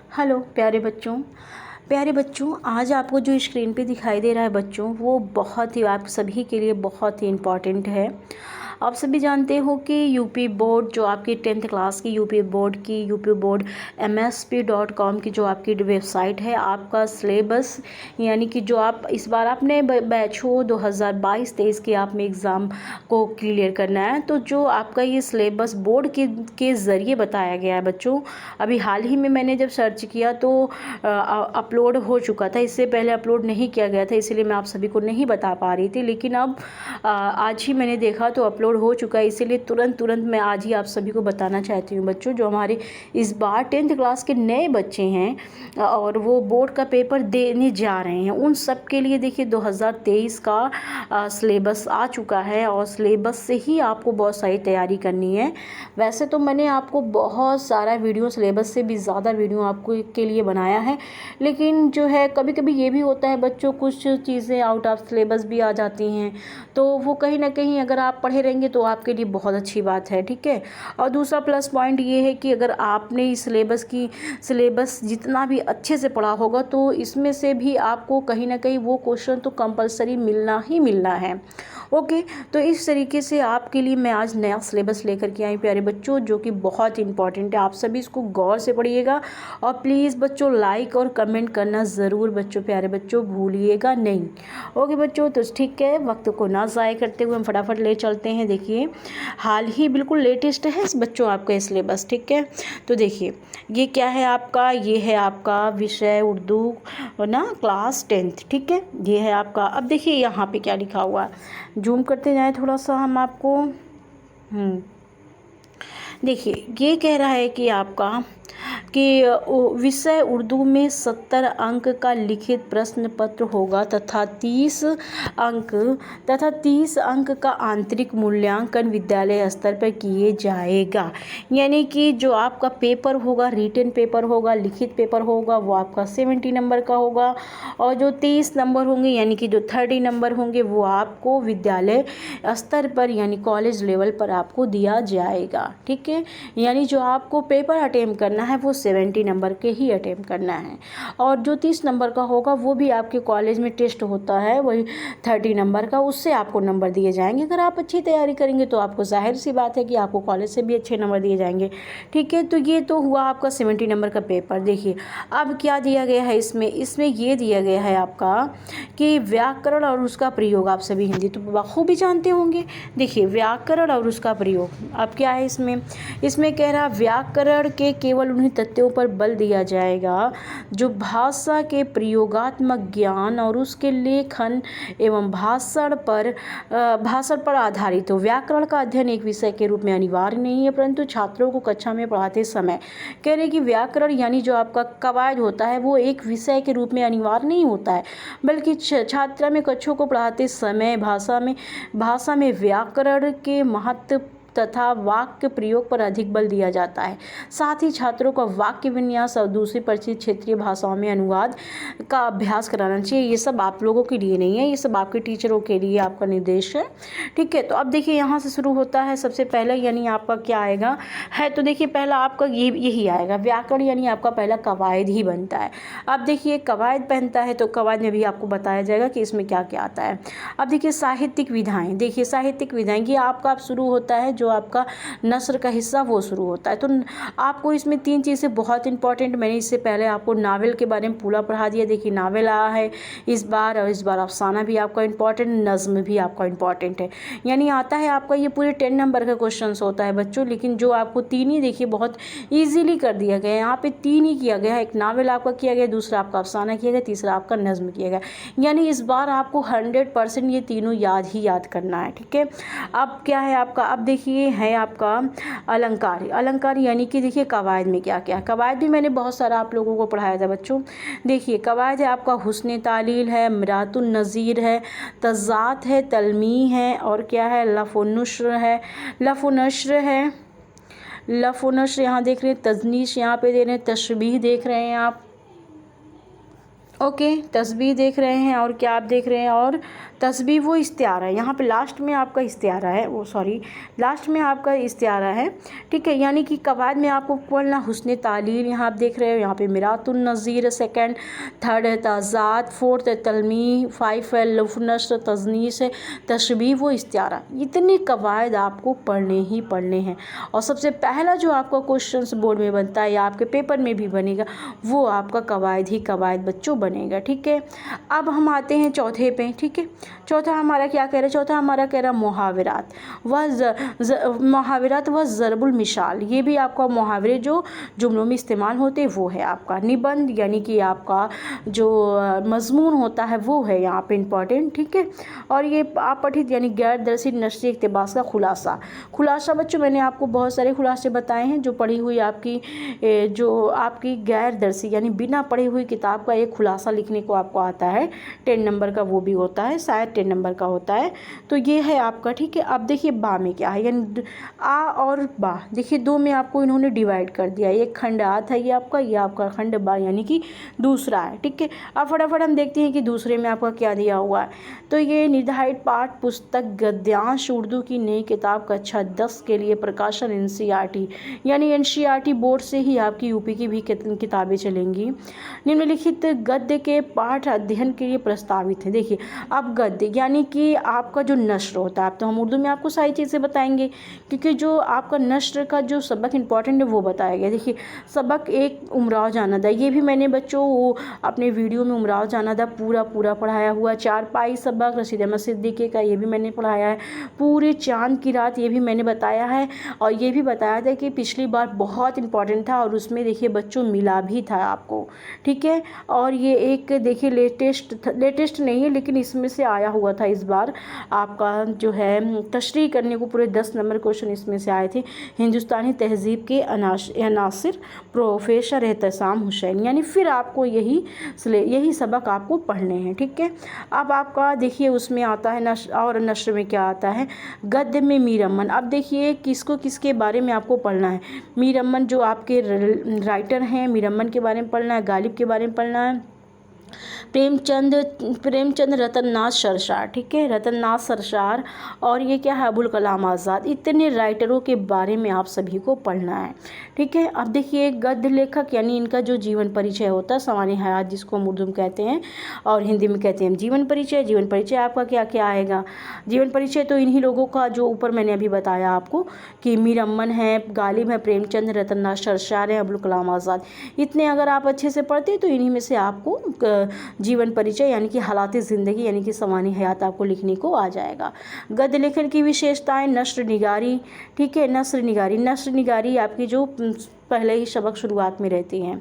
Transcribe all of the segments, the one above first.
Hello प्यारे बच्चों, आज आपको जो स्क्रीन पे दिखाई दे रहा है बच्चों, वो बहुत ही आप सभी के लिए बहुत ही इम्पॉर्टेंट है। आप सभी जानते हो कि यूपी बोर्ड जो आपकी 10th क्लास की यूपी बोर्ड msp.com की जो आपकी वेबसाइट है, आपका सिलेबस यानी कि जो आप इस बार आपने बैच हो 2022-23 के आप में एग्ज़ाम को क्लियर करना है, तो जो आपका ये सिलेबस बोर्ड के ज़रिए बताया गया है बच्चों। अभी हाल ही में मैंने जब सर्च किया तो अपलोड हो चुका था, इससे पहले अपलोड नहीं किया गया था, इसीलिए मैं आप सभी को नहीं बता पा रही थी। लेकिन अब आज ही मैंने देखा तो अपलोड हो चुका है, इसीलिए तुरंत मैं आज ही आप सभी को बताना चाहती हूँ बच्चों। जो हमारे इस बार 10th क्लास के नए बच्चे हैं और वो बोर्ड का पेपर देने जा रहे हैं, उन सब के लिए देखिए 2023 का सिलेबस आ चुका है और सिलेबस से ही आपको बहुत सारी तैयारी करनी है। वैसे तो मैंने आपको बहुत सारा वीडियो, सिलेबस से भी ज़्यादा वीडियो आपको के लिए बनाया है, लेकिन जो है कभी कभी ये भी होता है बच्चों, कुछ चीज़ें आउट ऑफ सिलेबस भी आ जाती हैं, तो वो कहीं ना कहीं अगर आप पढ़े रहेंगे तो आपके लिए बहुत अच्छी बात है, ठीक है। और दूसरा प्लस पॉइंट ये है कि अगर आपने इस सिलेबस जितना भी अच्छे से पढ़ा होगा तो इसमें से भी आपको कहीं ना कहीं वो क्वेश्चन तो कंपलसरी मिलना ही मिलना है। ओके, तो इस तरीके से आपके लिए मैं आज नया सिलेबस लेकर के आई प्यारे बच्चों, जो कि बहुत इंपॉर्टेंट है। आप सभी इसको गौर से पढ़िएगा और प्लीज़ बच्चों लाइक और कमेंट करना ज़रूर बच्चों, प्यारे बच्चों भूलिएगा नहीं। ओके बच्चों, तो ठीक है, वक्त को ना ज़ाय करते हुए हम फटाफट ले चलते हैं। देखिए हाल ही बिल्कुल लेटेस्ट है इस बच्चों आपका ये सिलेबस, ठीक है। तो देखिए ये क्या है आपका, ये है आपका विषय उर्दू ना क्लास 10th, ठीक है। ये है आपका, अब देखिए यहाँ पे क्या लिखा हुआ है, जूम करते जाएं थोड़ा सा हम आपको। देखिए ये कह रहा है कि आपका कि विषय उर्दू में 70 अंक का लिखित प्रश्न पत्र होगा तथा 30 अंक का आंतरिक मूल्यांकन विद्यालय स्तर पर किए जाएगा। यानी कि जो आपका पेपर होगा, रिटन पेपर होगा, लिखित पेपर होगा, वो आपका 70 नंबर का होगा और जो 30 नंबर होंगे यानी कि जो 30 नंबर होंगे वो आपको विद्यालय स्तर पर यानी कॉलेज लेवल पर आपको दिया जाएगा, ठीक है। यानी जो आपको पेपर अटेम्प्ट करना है वो 70 नंबर के ही अटेम्प्ट करना है और जो 30 नंबर का होगा वो भी आपके कॉलेज में टेस्ट होता है, वही 30 नंबर का, उससे आपको नंबर दिए जाएंगे। अगर आप अच्छी तैयारी करेंगे तो आपको जाहिर सी बात है कि आपको कॉलेज से भी अच्छे नंबर दिए जाएंगे, ठीक है। तो ये तो हुआ आपका 70 नंबर का पेपर। देखिए अब क्या दिया गया है इसमें ये दिया गया है आपका कि व्याकरण और उसका प्रयोग, आप सभी हिंदी तो बखूबी जानते होंगे। देखिए व्याकरण और उसका प्रयोग, अब क्या है इसमें कह रहा व्याकरण के केवल उन्हीं तथ्यों पर बल दिया जाएगा जो भाषा के प्रयोगात्मक ज्ञान और उसके लेखन एवं भाषण पर आधारित हो। व्याकरण का अध्ययन एक विषय के रूप में अनिवार्य नहीं है, परंतु छात्रों को कक्षा में पढ़ाते समय कह रहे कि व्याकरण यानी जो आपका कवायद होता है वो एक विषय के रूप में अनिवार्य नहीं होता है, बल्कि छात्रा में कक्षों को पढ़ाते समय भाषा में व्याकरण के महत्व तथा वाक्य प्रयोग पर अधिक बल दिया जाता है। साथ ही छात्रों का वाक्य विन्यास और दूसरी परिचित क्षेत्रीय भाषाओं में अनुवाद का अभ्यास कराना चाहिए। ये सब आप लोगों के लिए नहीं है, ये सब आपके टीचरों के लिए आपका निर्देश है, ठीक है। तो अब देखिए यहाँ से शुरू होता है सबसे पहले, यानी आपका क्या आएगा है, तो देखिए पहला आपका यही आएगा व्याकरण, यानी आपका पहला कवायद ही बनता है। अब देखिए कवायद पहनता है तो कवायद में भी आपको बताया जाएगा कि इसमें क्या क्या आता है। अब देखिए साहित्यिक विधाएं, देखिए साहित्यिक विधाएं ये आपका शुरू होता है, जो आपका नस्र का हिस्सा वो शुरू होता है। तो आपको इसमें 3 चीज़ें बहुत इंपॉर्टेंट, मैंने इससे पहले आपको नावल के बारे में पूरा पढ़ा दिया। देखिए नावल आया है इस बार, और इस बार अफसाना भी आपका इंपॉर्टेंट, नज्म भी आपका इंपॉर्टेंट है। यानी आता है आपका ये पूरे 10 नंबर का क्वेश्चन होता है बच्चों, लेकिन जो आपको 3 ही देखिए बहुत ईजिली कर दिया गया है। यहाँ पे 3 ही किया गया है, एक नावल आपका किया गया, दूसरा आपका अफसाना किया गया, तीसरा आपका नज्म किया गया। यानी इस बार आपको 100% ये तीनों याद करना है, ठीक है। अब क्या है आपका, अब देखिए है आपका अलंकार यानी कि देखिए कवायद में क्या क्या, कवायद भी मैंने बहुत सारा आप लोगों को पढ़ाया था बच्चों। देखिए कवायद है आपका हुस्न तालील है, मिरातुन नज़ीर है, तज़ात है, तलमी है, और क्या है लफ़ व नश्र यहाँ देख रहे हैं, तजनीश यहाँ पे दे रहे हैं, तशबीह देख रहे हैं आप, ओके, तस्बीह देख रहे हैं और क्या आप देख रहे हैं, और तस्बीह वो इस्तिआरा है, यहाँ पे लास्ट में आपका इस्तिआरा है, वो सॉरी लास्ट में आपका इस्तिआरा है, ठीक है। यानी कि कवायद में आपको पढ़ना हुस्न तालील, यहाँ आप देख रहे हो, यहाँ पे मिरातुन नज़ीर सेकंड, थर्ड है ताज़ाद, फोर्थ है तलमी, 5 है लफ्ज़ नश्र, तजनीस है, तशबीह वो इस्तिआरा। इतने कवायद आपको पढ़ने ही पढ़ने हैं। और सबसे पहला जो आपका क्वेश्चन बोर्ड में बनता है या आपके पेपर में भी बनेगा, वो आपका कवायद ही कवायद बच्चों बनेगा, ठीक है। अब हम आते हैं चौथे पे, ठीक है। चौथा हमारा क्या कह रहा है, चौथा हमारा कह रहा है मुहावरात मुहावरात व ज़रबुल मिसाल। ये भी आपका मुहावरे जो जुमलों में इस्तेमाल होते हैं वो है आपका। निबंध यानी कि आपका जो मजमून होता है वो है यहाँ पे इम्पॉर्टेंट, ठीक है। और ये आप पठित यानी गैर दरसी नशरी इक़्तिबास का खुलासा बच्चों मैंने आपको बहुत सारे खुलासे बताए हैं। जो पढ़ी हुई आपकी जो आपकी गैर दरसी यानी बिना पढ़ी हुई किताब का एक खुलासा लिखने को आपको आता है, 10 नंबर का वो भी होता है, शायद 10 नंबर का होता है। तो ये है आपका, ठीक है। अब देखिए बा में क्या है, यानी आ और बा, देखिए दो में आपको इन्होंने डिवाइड कर दिया। एक खंड आ था ये आपका खंड बा यानी कि दूसरा है, ठीक है। अब फटाफट हम देखते हैं कि दूसरे में आपका क्या दिया हुआ है। तो ये निर्धारित पाठ पुस्तक गद्यांश उर्दू की नई किताब कक्षा 10 के लिए प्रकाशन NCERT यानी NCERT बोर्ड से ही आपकी यूपी की भी किताबें चलेंगी। निम्नलिखित गद्य के पाठ अध्ययन के लिए प्रस्तावित है। देखिए अब गद्य यानी कि आपका जो नश्र होता है, अब तो हम उर्दू में आपको सारी चीज़ें बताएंगे क्योंकि जो आपका नश्र का जो सबक इम्पॉर्टेंट है वो बताया गया। देखिए सबक एक उमराव जानादा, ये भी मैंने बच्चों वो अपने वीडियो में उमराव जानादा पूरा पढ़ाया हुआ। चारपाई सबक रशीद अहमद सिद्दीकी का ये भी मैंने पढ़ाया है। पूरे चांद की रात ये भी मैंने बताया है। और ये भी बताया था कि पिछली बार बहुत इंपॉर्टेंट था और उसमें देखिए बच्चों मिला भी था आपको, ठीक है। और ये एक देखिए लेटेस्ट नहीं है लेकिन इसमें से आया हुआ था इस बार आपका जो है तशरीह करने को पूरे 10 नंबर क्वेश्चन इसमें से आए थे। हिंदुस्तानी तहजीब के अनासिर प्रोफेसर एहतसाम हुसैन, यानी फिर आपको यही सबक आपको पढ़ने हैं, ठीक है। अब आपका देखिए उसमें आता है नश्र में क्या आता है, गद्य में मीर अमन। अब देखिए किसके बारे में आपको पढ़ना है। मीर अमन जो आपके राइटर हैं, मीर अमन के बारे में पढ़ना है, गालिब के बारे में पढ़ना है, प्रेमचंद रतननाथ सरशार, ठीक है, रतननाथ सरशार। और ये क्या है, अबुल कलाम आज़ाद। इतने राइटरों के बारे में आप सभी को पढ़ना है, ठीक है। अब देखिए गद्य लेखक यानी इनका जो जीवन परिचय होता है, सवानी हयात जिसको हम उर्दू में कहते हैं और हिंदी में कहते हैं जीवन परिचय। जीवन परिचय आपका क्या क्या आएगा, जीवन परिचय तो इन्हीं लोगों का जो ऊपर मैंने अभी बताया आपको कि मीर अमन है, गालिब है, प्रेमचंद, रतननाथ सरशार है, अबुल कलाम आज़ाद। इतने अगर आप अच्छे से पढ़ते तो इन्हीं में से आपको जीवन परिचय यानी कि हालात ज़िंदगी यानी कि सवानी हयात आपको लिखने को आ जाएगा। गद्य लेखन की विशेषताएं, नस्र निगारी, ठीक है, नस्र निगारी आपकी जो पहले ही सबक शुरुआत में रहती हैं।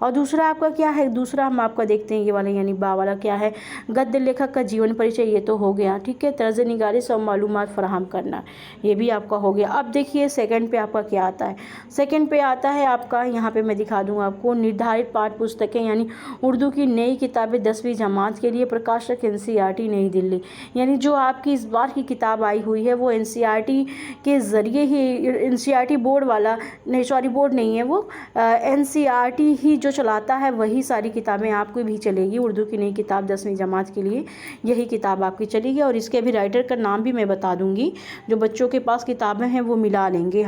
और दूसरा आपका क्या है, दूसरा हम आपका देखते हैं ये वाला यानी बा वाला क्या है, गद्य लेखक का जीवन परिचय, ये तो हो गया, ठीक है। तर्ज निगारिश और मालूमात फराहम करना, ये भी आपका हो गया। अब देखिए सेकंड पे आपका क्या आता है, सेकंड पे आता है आपका, यहाँ पे मैं दिखा दूँगा आपको, निर्धारित पाठ पुस्तकें यानी उर्दू की नई किताबें 10वीं जमात के लिए प्रकाशक NCERT नई दिल्ली। यानी जो आपकी इस बार की किताब आई हुई है वो NCERT के ज़रिए ही, NCERT बोर्ड वाला नहीं, सॉरी बोर्ड नहीं है वो, NCERT ही जो चलाता है वही सारी किताबें आपको भी चलेगी। उर्दू की नई किताब 10वीं जमात के लिए यही किताब आपकी चलेगी। और इसके अभी राइटर का नाम भी मैं बता दूंगी, जो बच्चों के पास किताबें हैं वो मिला लेंगे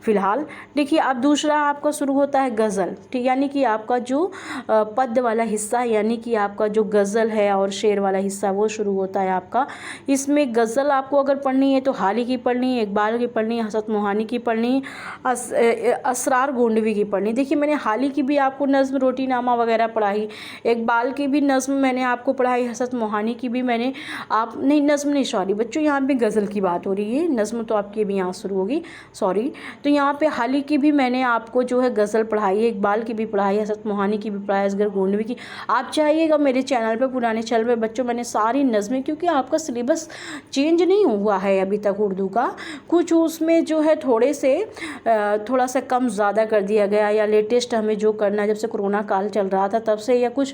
फ़िलहाल। देखिए अब दूसरा आपका शुरू होता है गज़ल, ठीक, यानी कि आपका जो पद्य वाला हिस्सा यानी कि आपका जो गज़ल है और शेर वाला हिस्सा वो शुरू होता है आपका। इसमें गज़ल आपको अगर पढ़नी है तो हाली की पढ़नी है, इकबाल की पढ़नी है, हसरत मोहानी की पढ़नी, असरार गोंडवी की पढ़नी। देखिए मैंने हाली की भी आपको नज़्म रोटी नामा वगैरह पढ़ाई, इकबाल की भी नज़्म मैंने आपको पढ़ाई, हसरत मोहानी की भी मैंने नज़्म नहीं, सॉरी बच्चों यहाँ पे गज़ल की बात हो रही है, नज़्म तो आपकी भी यहाँ शुरू होगी, सॉरी। तो यहाँ पे हाली की भी मैंने आपको जो है गज़ल पढ़ाई है, इकबाल की भी पढ़ाई है, हसरत मोहानी की भी पढ़ाई, असगर गोंडवी की। आप चाहिएगा मेरे चैनल पर, पुराने चैनल पर बच्चों मैंने सारी नज़में, क्योंकि आपका सिलेबस चेंज नहीं हुआ है अभी तक उर्दू का, कुछ उसमें जो है थोड़ा सा कम ज़्यादा ज़्यादा कर दिया गया या लेटेस्ट हमें जो करना है, जब से कोरोना काल चल रहा था तब से या कुछ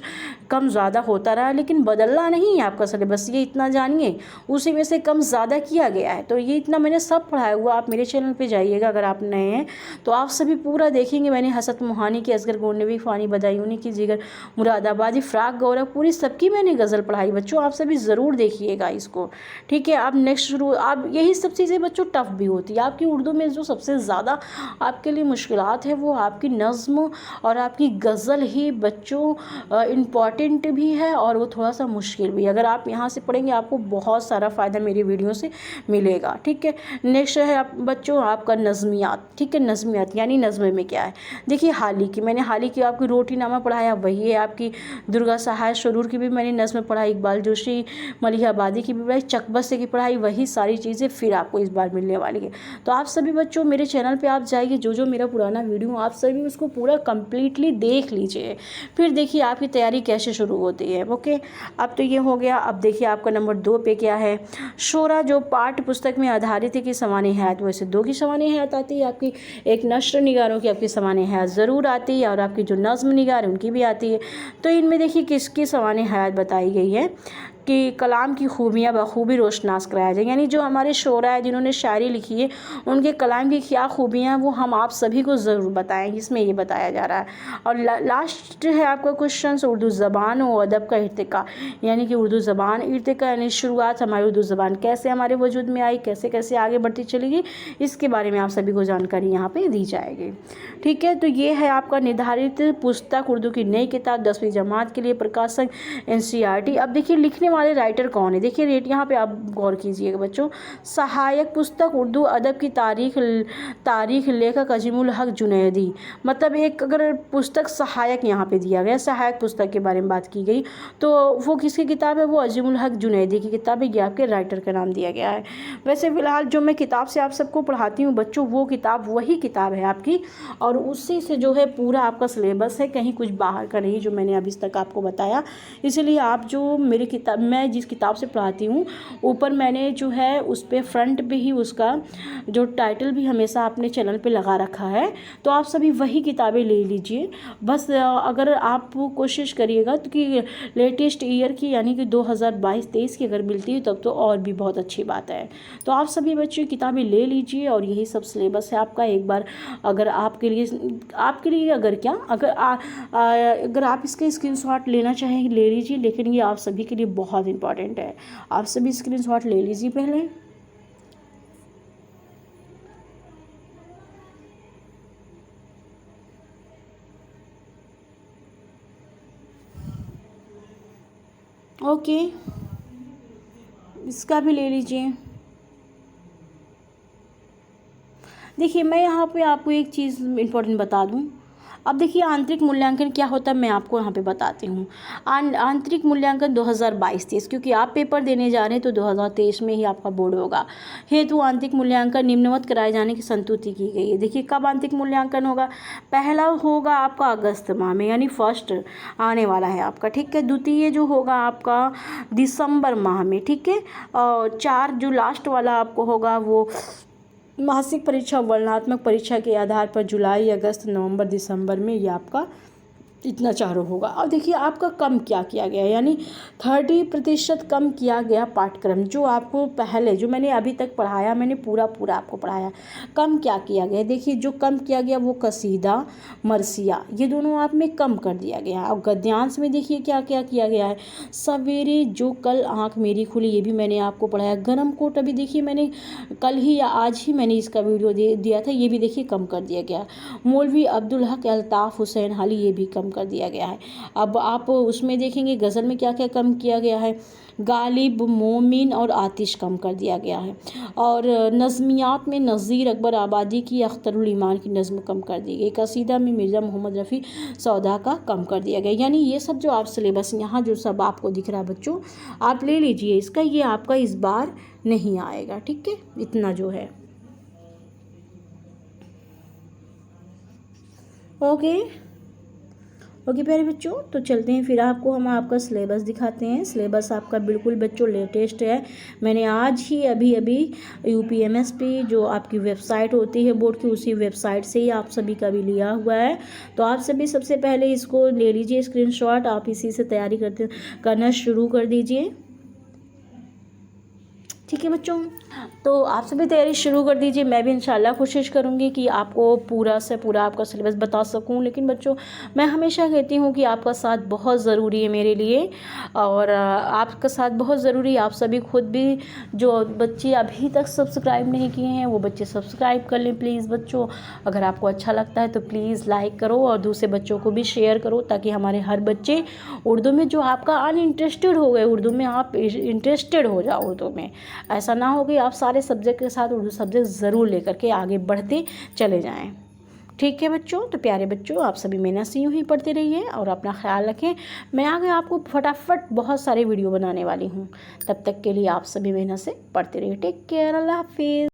कम ज़्यादा होता रहा, लेकिन बदलना नहीं है आपका सिलेबस, ये इतना जानिए। उसी में से कम ज़्यादा किया गया है, तो ये इतना मैंने सब पढ़ाया हुआ। आप मेरे चैनल पे जाइएगा अगर आप नए हैं तो आप सभी पूरा देखेंगे। मैंने हसरत मोहानी की, असगर गोंडवी, फ़ानी बदायूनी की, जिगर मुरादाबादी, फ़्राक गौरव, पूरी सबकी मैंने गज़ल पढ़ाई बच्चों। आप सभी ज़रूर देखिएगा इसको, ठीक है। अब नेक्स्ट शुरू, आप यही सब चीज़ें बच्चों टफ भी होती है आपकी उर्दू में। जो सबसे ज़्यादा आपके लिए मुश्किलात है वो आपकी नज़्म और आपकी गज़ल ही बच्चों इम्पॉर्टेंट भी है और वो थोड़ा सा मुश्किल भी। अगर आप यहाँ से पढ़ेंगे आपको बहुत सारा फ़ायदा मेरी वीडियो से मिलेगा, ठीक है। नेक्स्ट है आप बच्चों आपका नज़मियात, ठीक है। नज़मियात यानी नज़्म में क्या है, देखिए हाल ही की मैंने आपकी रोटीनामा पढ़ाया, वही है आपकी दुर्गा सहाय शरूर की भी मैंने नज़्म पढ़ाई, इकबाल जोशी मलिहाबादी की भी पढ़ाई, चकबसे की पढ़ाई, वही सारी चीज़ें फिर आपको इस बार मिलने वाली है। तो आप सभी बच्चों मेरे चैनल पे आप जाइए, जो मेरा पुराना वीडियो आप सभी उसको पूरा कंप्लीटली देख लीजिए, फिर देखिए आपकी तैयारी कैसे शुरू होती है। ओके, अब तो ये हो गया। अब देखिए आपका नंबर 2 पे क्या है, शोरा जो पाठ्य पुस्तक में आधारित है कि सवाने हयात, वैसे 2 की सवाने हयात आती है आपकी, एक नश्र निगारों की आपकी सवाने हयात ज़रूर आती है और आपकी जो नज़्म निगार है उनकी भी आती है। तो इनमें देखिए किसकी सवाने हयात बताई गई है कि कलाम की खूबियाँ बखूबी रोशनास कराया जाए, यानी जो हमारे शोरा है जिन्होंने शायरी लिखी है उनके कलाम की क्या खूबियाँ वो हम आप सभी को ज़रूर बताएं, इसमें ये बताया जा रहा है। और लास्ट है आपका क्वेश्चन उर्दू ज़बान व अदब का इर्तिका, यानी कि उर्दू ज़बान इर्तिका यानी शुरुआत, हमारी उर्दू ज़बान कैसे हमारे वजूद में आई, कैसे कैसे आगे बढ़ती चलेगी, इसके बारे में आप सभी को जानकारी यहाँ पर दी जाएगी, ठीक है। तो ये है आपका निर्धारित पुस्तक उर्दू की नई किताब 10वीं जमात के लिए, प्रकाशक NCERT। अब देखिए लिखने वाले राइटर कौन है, देखिए रेट यहाँ पे आप गौर कीजिएगा बच्चों। सहायक पुस्तक उर्दू अदब की तारीख लेखक अजीमुल हक जुनैदी, मतलब एक अगर पुस्तक सहायक यहाँ पे दिया गया, सहायक पुस्तक के बारे में बात की गई तो वो किसकी किताब है, वो अजीमुल हक जुनैदी की किताब है, ये आपके राइटर का नाम दिया गया है। वैसे फ़िलहाल जो मैं किताब से आप सबको पढ़ाती हूँ बच्चों, वो किताब वही किताब है आपकी और उसी से जो है पूरा आपका सिलेबस है, कहीं कुछ बाहर का नहीं जो मैंने अभी तक आपको बताया। इसीलिए आप जो मेरी किताब, मैं जिस किताब से पढ़ाती हूँ ऊपर मैंने जो है उस पर फ्रंट पे ही उसका जो टाइटल भी हमेशा अपने चैनल पे लगा रखा है, तो आप सभी वही किताबें ले लीजिए। बस अगर आप कोशिश करिएगा तो कि लेटेस्ट ईयर की यानी कि 2022-23 की अगर मिलती है तब तो और भी बहुत अच्छी बात है। तो आप सभी बच्चे किताबें ले लीजिए और यही सब सिलेबस है आपका। एक बार अगर आपके लिए अगर क्या अगर आप इसके स्क्रीनशॉट लेना चाहें ले लीजिए, लेकिन ये आप सभी के लिए बहुत इंपॉर्टेंट है, आप सभी स्क्रीनशॉट ले लीजिए पहले। ओके, इसका भी ले लीजिए। देखिए मैं यहाँ पे आपको एक चीज़ इम्पोर्टेंट बता दूँ। अब देखिए आंतरिक मूल्यांकन क्या होता है मैं आपको यहाँ पे बताती हूँ। आंतरिक मूल्यांकन 2022-23, क्योंकि आप पेपर देने जा रहे हैं तो 2023 में ही आपका बोर्ड होगा। हेतु आंतरिक मूल्यांकन निम्नवत कराए जाने की संस्तुति की गई है। देखिए कब आंतरिक मूल्यांकन होगा, पहला होगा आपका अगस्त माह में यानी फर्स्ट आने वाला है आपका, ठीक है। द्वितीय जो होगा आपका दिसंबर माह में, ठीक है। और 4 जो लास्ट वाला आपको होगा वो मासिक परीक्षा वर्णनात्मक परीक्षा के आधार पर जुलाई, अगस्त, नवंबर, दिसंबर में ये आपका इतना चारों होगा। अब देखिए आपका कम क्या किया गया, यानी 30% कम किया गया पाठ्यक्रम। जो आपको पहले जो मैंने अभी तक पढ़ाया मैंने पूरा आपको पढ़ाया, कम क्या किया गया, देखिए जो कम किया गया वो कसीदा, मरसिया, ये दोनों आप में कम कर दिया गया। अब गद्यांश में देखिए क्या क्या किया गया है, सवेरे जो कल आँख मेरी खुली ये भी मैंने आपको पढ़ाया। गरम कोट अभी देखिए मैंने कल ही या आज ही मैंने इसका वीडियो दिया था, ये भी देखिए कम कर दिया गया। मौलवी अब्दुल हक अल्ताफ़ हुसैन हाली ये भी कम कर दिया गया है। अब आप उसमें देखेंगे गज़ल में क्या क्या कम किया गया है, गालिब, मोमिन और आतिश कम कर दिया गया है। और नज़मियात में नज़ीर अकबर आबादी की अख्तरुल ईमान की नज़्म कम कर दी गई। कसीदा में मिर्ज़ा मोहम्मद रफ़ी सौदा का कम कर दिया गया। यानी ये सब जो आप सिलेबस यहाँ जो सब आपको दिख रहा है बच्चों आप ले लीजिए इसका, ये आपका इस बार नहीं आएगा, ठीक है। इतना जो है ओके। ओके प्यारे बच्चों, तो चलते हैं फिर आपको हम आपका सिलेबस दिखाते हैं। सिलेबस आपका बिल्कुल बच्चों लेटेस्ट है। मैंने आज ही अभी अभी UPMSP जो आपकी वेबसाइट होती है बोर्ड की, उसी वेबसाइट से ही आप सभी का भी लिया हुआ है। तो आप सभी सबसे पहले इसको ले लीजिए स्क्रीनशॉट, आप इसी से तैयारी करना शुरू कर दीजिए। ठीक है बच्चों, तो आप सभी तैयारी शुरू कर दीजिए। मैं भी इंशाल्लाह कोशिश करूँगी कि आपको पूरा से पूरा आपका सिलेबस बता सकूँ। लेकिन बच्चों, मैं हमेशा कहती हूँ कि आपका साथ बहुत ज़रूरी है मेरे लिए, और आपका साथ बहुत ज़रूरी है। आप सभी खुद भी, जो बच्चे अभी तक सब्सक्राइब नहीं किए हैं वो बच्चे सब्सक्राइब कर लें प्लीज़ बच्चों। अगर आपको अच्छा लगता है तो प्लीज़ लाइक करो और दूसरे बच्चों को भी शेयर करो, ताकि हमारे हर बच्चे उर्दू में, जो आपका अनइंटरेस्टेड हो गए उर्दू में, आप इंटरेस्टेड हो जाओ उर्दू में। ऐसा ना हो कि आप सारे सब्जेक्ट के साथ उर्दू सब्जेक्ट ज़रूर लेकर के आगे बढ़ते चले जाएं। ठीक है बच्चों, तो प्यारे बच्चों, आप सभी मेहनत से यूँ ही पढ़ते रहिए और अपना ख्याल रखें। मैं आगे आपको फटाफट बहुत सारे वीडियो बनाने वाली हूँ। तब तक के लिए आप सभी मेहनत से पढ़ते रहिए। टेक केयर, अल्लाह हाफिज़।